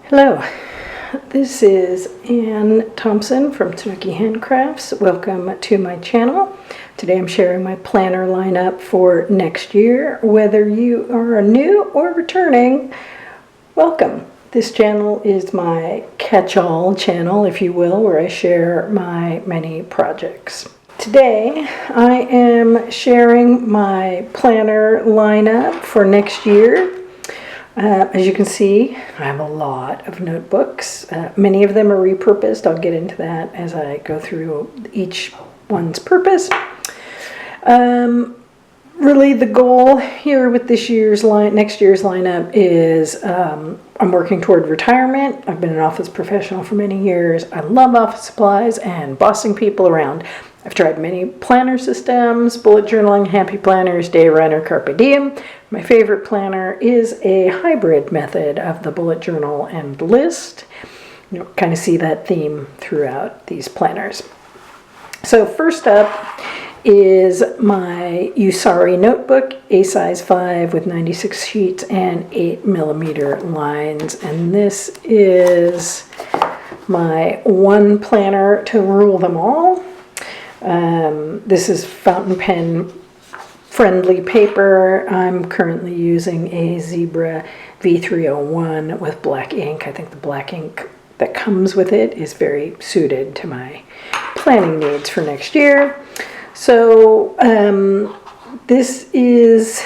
Hello, this is Ann Thompson from Tanuki Handcrafts. Welcome to my channel. Today I'm sharing my planner lineup for next year. Whether you are new or returning, welcome. This channel is my catch-all channel, if you will, where I share my many projects. Today I am sharing my planner lineup for next year. As you can see, I have a lot of notebooks. Many of them are repurposed. I'll get into that as I go through each one's purpose. Really, the goal here with next year's lineup is I'm working toward retirement. I've been an office professional for many years. I love office supplies and bossing people around. I've tried many planner systems, bullet journaling, happy planners, day runner, carpe diem. My favorite planner is a hybrid method of the bullet journal and list. You kind of see that theme throughout these planners. So first up is my Usari notebook, a size 5 with 96 sheets and 8mm lines. And this is my one planner to rule them all. This is fountain pen friendly paper. I'm currently using a Zebra V301 with black ink. I think the black ink that comes with it is very suited to my planning needs for next year. So this is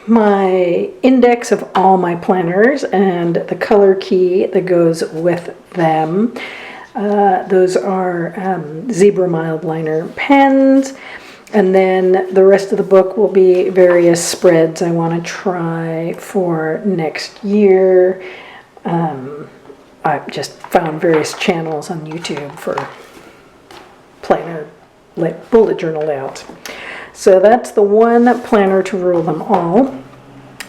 my index of all my planners and the color key that goes with them. Those are Zebra mild liner pens, and then the rest of the book will be various spreads I want to try for next year. I've just found various channels on YouTube for planner bullet journal layouts. So that's the one planner to rule them all.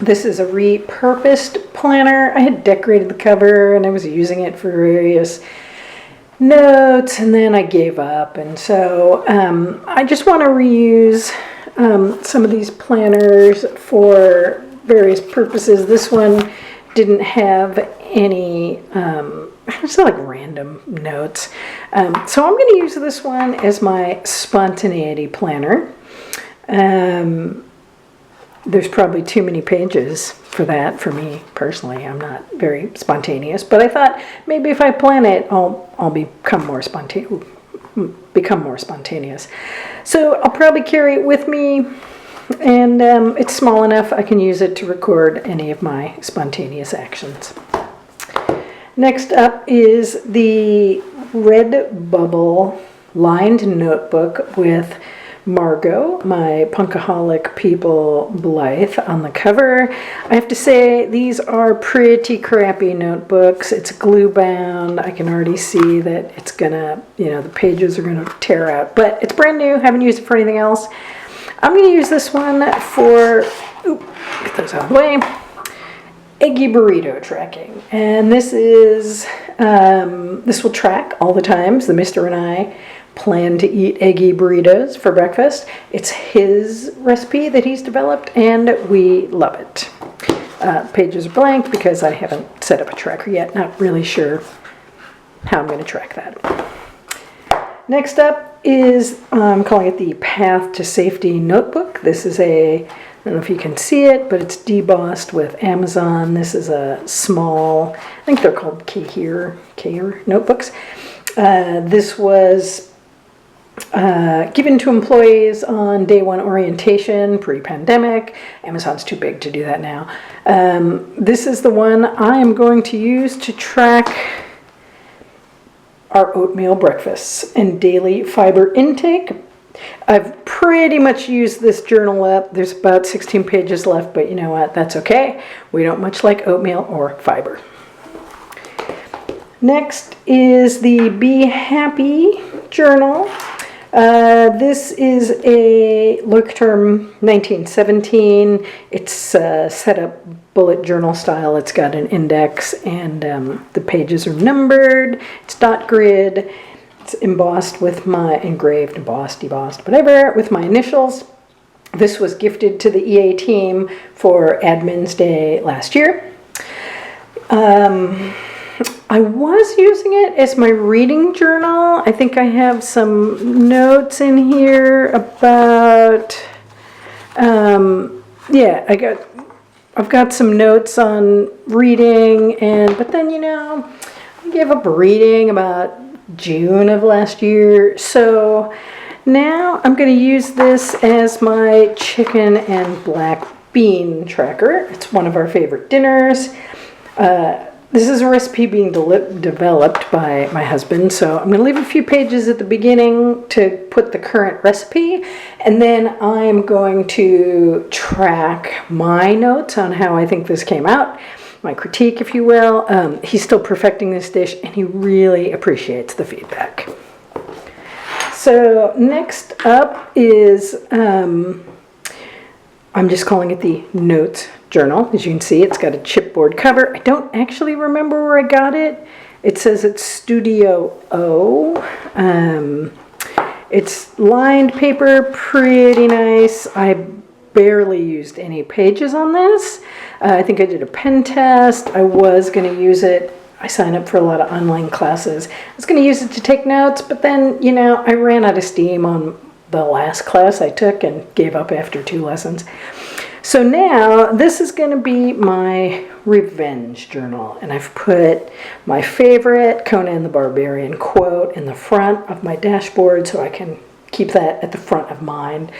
This is a repurposed planner. I had decorated the cover and I was using it for various notes, and then I gave up, and so I just want to reuse some of these planners for various purposes. This one didn't have any it's not like random notes, so I'm going to use this one as my spontaneity planner. There's probably too many pages for that for me personally. I'm not very spontaneous, but I thought maybe if I plan it, I'll become more spontaneous. So I'll probably carry it with me, and it's small enough I can use it to record any of my spontaneous actions. Next up is the Red Bubble lined notebook with Margot, my Punkaholic People Blythe on the cover. I have to say, these are pretty crappy notebooks. It's glue bound. I can already see that it's gonna, the pages are gonna tear out, but it's brand new. Haven't used it for anything else. I'm gonna use this one for, get those out of the way, eggy burrito tracking. And this is, this will track all the times the Mr. and I plan to eat eggy burritos for breakfast. It's his recipe that he's developed, and we love it. Pages are blank because I haven't set up a tracker yet. Not really sure how I'm going to track that. Next up is, I'm calling it the Path to Safety notebook. This is I don't know if you can see it, but it's debossed with Amazon. This is a small, I think they're called Kahir notebooks. This was given to employees on day one orientation, pre-pandemic. Amazon's too big to do that now. This is the one I am going to use to track our oatmeal breakfasts and daily fiber intake. I've pretty much used this journal up. There's about 16 pages left, but you know what? That's okay. We don't much like oatmeal or fiber. Next is the Be Happy journal. This is a Leuchtturm 1917. It's set up bullet journal style. It's got an index, and the pages are numbered. It's dot grid. It's embossed with my debossed, whatever, with my initials. This was gifted to the EA team for Admin's Day last year. I was using it as my reading journal. I think I have some notes in here about, yeah, I've got some notes on reading, but then, I gave up reading about June of last year. So now I'm going to use this as my chicken and black bean tracker. It's one of our favorite dinners. This is a recipe being developed by my husband, so I'm going to leave a few pages at the beginning to put the current recipe, and then I'm going to track my notes on how I think this came out, my critique, if you will. He's still perfecting this dish, and he really appreciates the feedback. So next up is, I'm just calling it the Notes Journal. As you can see, it's got a chipboard cover. I don't actually remember where I got it. It says it's Studio O. It's lined paper, pretty nice. I barely used any pages on this. I think I did a pen test. I was going to use it. I signed up for a lot of online classes. I was going to use it to take notes, but then, I ran out of steam on the last class I took and gave up after 2 lessons. So now this is going to be my revenge journal, and I've put my favorite Conan the Barbarian quote in the front of my dashboard so I can keep that at the front of mind.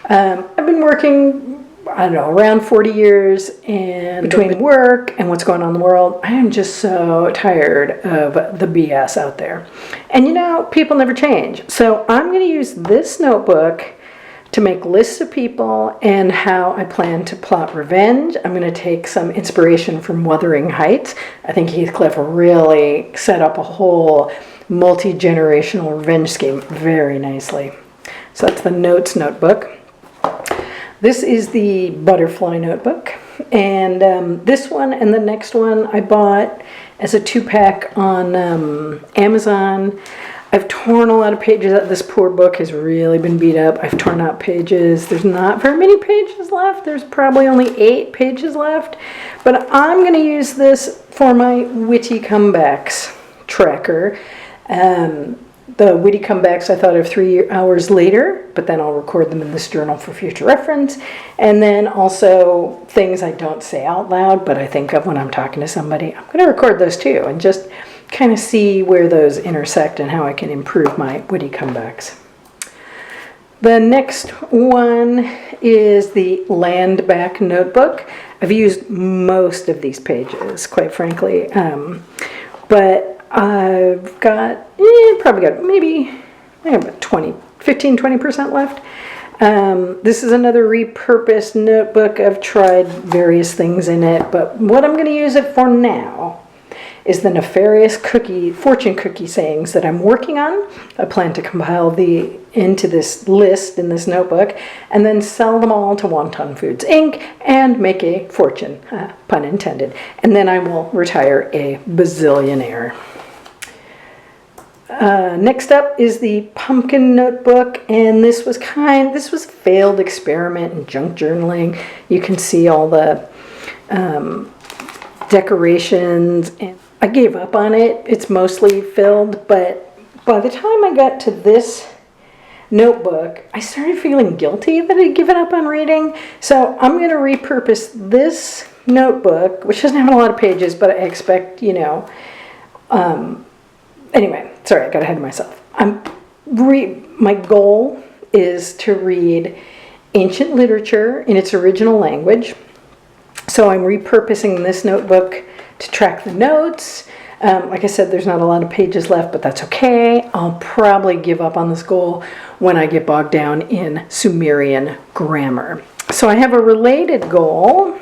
I've been working, I don't know, around 40 years, and between work and what's going on in the world, I am just so tired of the BS out there. And people never change. So I'm going to use this notebook to make lists of people and how I plan to plot revenge. I'm going to take some inspiration from Wuthering Heights. I think Heathcliff really set up a whole multi-generational revenge scheme very nicely. So that's the Notes notebook. This is the Butterfly notebook. And this one and the next one I bought as a 2-pack on Amazon. I've torn a lot of pages out. This poor book has really been beat up. I've torn out pages. There's not very many pages left. There's probably only 8 pages left. But I'm going to use this for my witty comebacks tracker. The witty comebacks I thought of 3 hours later, but then I'll record them in this journal for future reference. And then also things I don't say out loud, but I think of when I'm talking to somebody. I'm going to record those too and just kind of see where those intersect and how I can improve my witty comebacks. The next one is the Land Back notebook. I've used most of these pages, quite frankly, but I've got, probably got maybe about 15-20% left. This is another repurposed notebook. I've tried various things in it, but what I'm going to use it for now is the nefarious fortune cookie sayings that I'm working on. I plan to compile into this list in this notebook and then sell them all to Wonton Foods Inc. and make a fortune, pun intended. And then I will retire a bazillionaire. Next up is the Pumpkin notebook, and this was a failed experiment in junk journaling. You can see all the decorations, and I gave up on it. It's mostly filled, but by the time I got to this notebook, I started feeling guilty that I'd given up on reading. So I'm going to repurpose this notebook, which doesn't have a lot of pages, but I expect, anyway, sorry, I got ahead of myself. My goal is to read ancient literature in its original language. So I'm repurposing this notebook to track the notes. Like I said, there's not a lot of pages left, but that's okay. I'll probably give up on this goal when I get bogged down in Sumerian grammar. So I have a related goal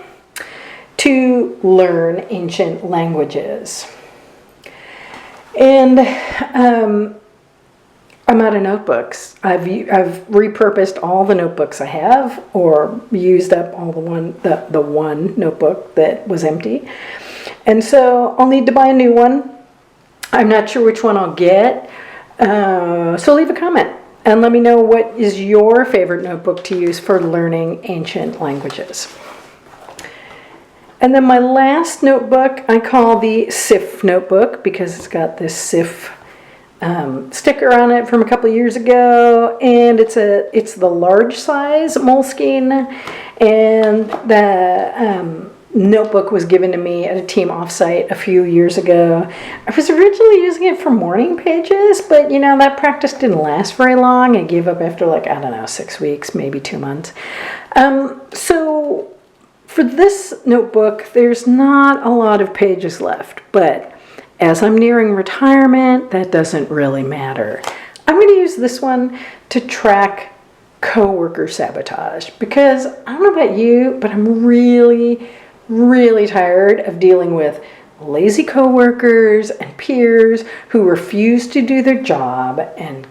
to learn ancient languages. And I'm out of notebooks. I've repurposed all the notebooks I have, or used up all the one notebook that was empty. And so I'll need to buy a new one. I'm not sure which one I'll get. So leave a comment and let me know what is your favorite notebook to use for learning ancient languages. And then my last notebook I call the SIF notebook because it's got this SIF sticker on it from a couple years ago, and it's the large size Moleskine, and the notebook was given to me at a team offsite a few years ago. I was originally using it for morning pages, but you know, that practice didn't last very long. I gave up after like, I don't know, 6 weeks, maybe 2 months. So for this notebook, there's not a lot of pages left, but as I'm nearing retirement, that doesn't really matter. I'm going to use this one to track coworker sabotage because I don't know about you, but I'm really, really tired of dealing with lazy coworkers and peers who refuse to do their job, and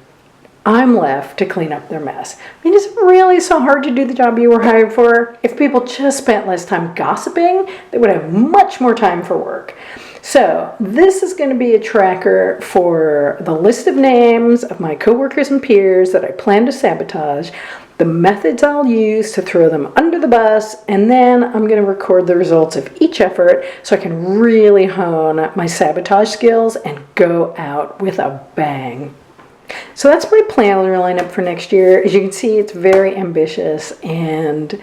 I'm left to clean up their mess. I mean, is it really so hard to do the job you were hired for? If people just spent less time gossiping, they would have much more time for work. So this is going to be a tracker for the list of names of my coworkers and peers that I plan to sabotage, the methods I'll use to throw them under the bus, and then I'm going to record the results of each effort so I can really hone my sabotage skills and go out with a bang. So that's my planner lineup for next year. As you can see, it's very ambitious, and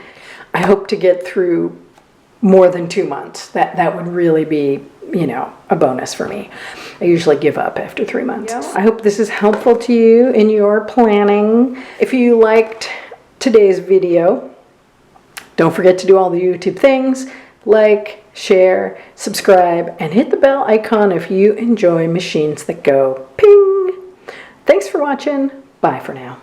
I hope to get through more than 2 months. That would really be, you know, a bonus for me. I usually give up after 3 months. I hope this is helpful to you in your planning. If you liked today's video, don't forget to do all the YouTube things. Like, share, subscribe, and hit the bell icon if you enjoy machines that go ping. Thanks for watching. Bye for now.